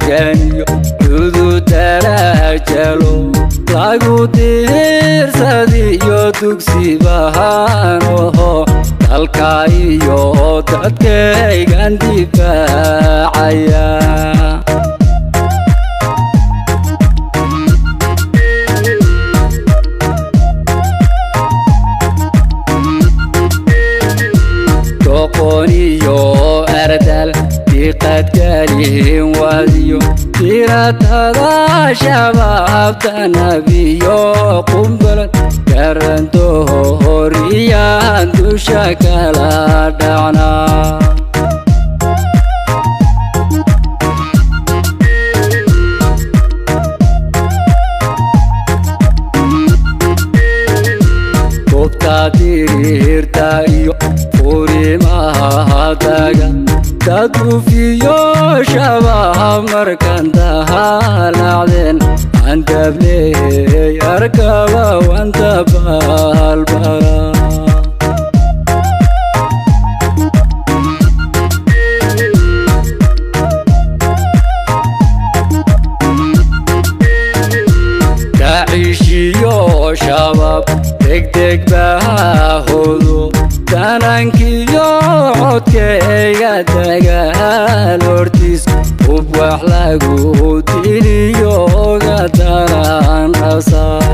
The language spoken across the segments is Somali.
halganyo cududaraajalo lagu diirsadiyo dugsibahaanoho dalka iyo dadkaygan difaacaya doqoniyo ardal diqad galin wadiyo diratada shabaabta nabiyo qumbalad garanto horiyaan dusha kala dhacnaa goobta diriirta iyo furimaha taga dadufiyo shabaab markan dahalacdeen andabley arkaba wanta balbala dacishiyo shabaab degdeg bahodo danankiyo codkayga dagaal hortiis hub wax lagu diliyo oga daran rasaas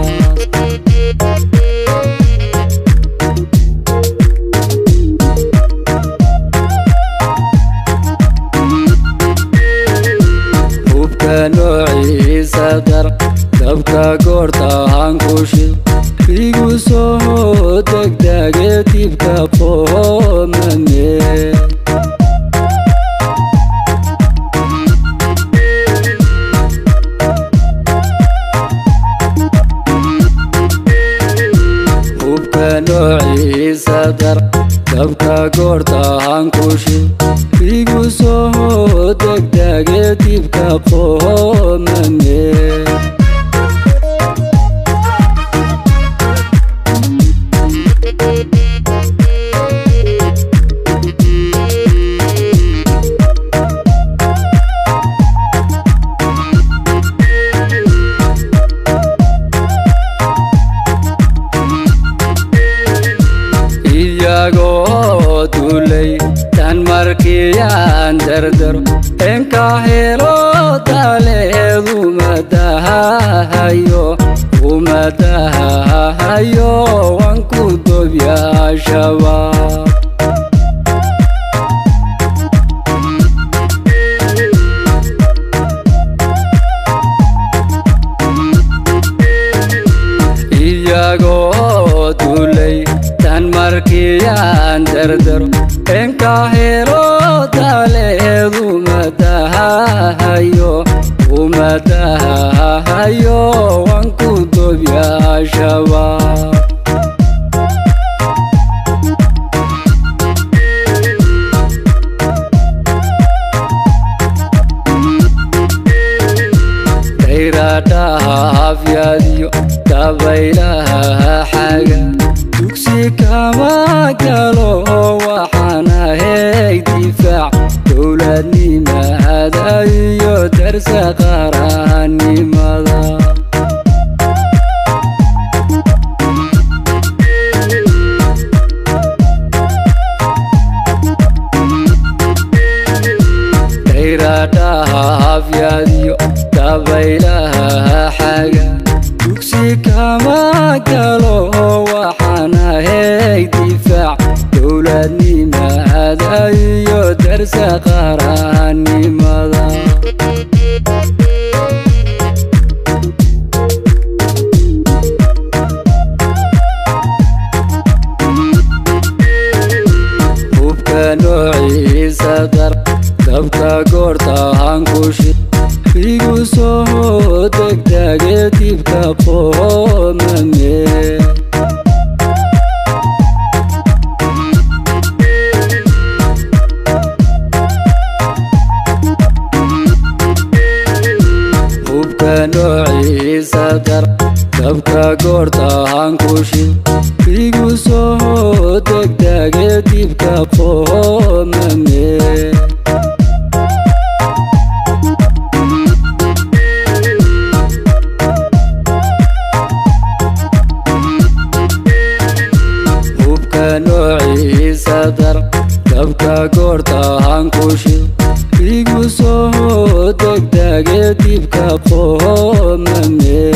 hubka noociisa dar dabka goortaan ku shid igu soo degdege dibka qoomame hubka noociisa dar dabka goortaan ku shid igu soo degdege dibka qoomame iyagoo dulay tan markiyaan dardaro enka helo taleedu umadahayo wanku dobyaa shabaab iyagoo dulay tan markiyaan dardaro enka helo taleedu umadahayo wanku dobyaa shabaab dayradhaafyadiyo dabaylaha xaga dugsi kama galo waxaan ahay difaac dowladnimada iyo darsa qaranimada dayradhaafyadiyo dabaylaha xaga dugsi kama galo waxaan ahay difaac dowladnimada iyo darsa qaranimada hubka noociisa dar dabka goortaan ku shid igu soo degdege dibka qoomame hubka noociisa dar dabka goortaan ku shid igu soo degdege dibka qoomame goorta hankushi igu soo degdege dibka qoomame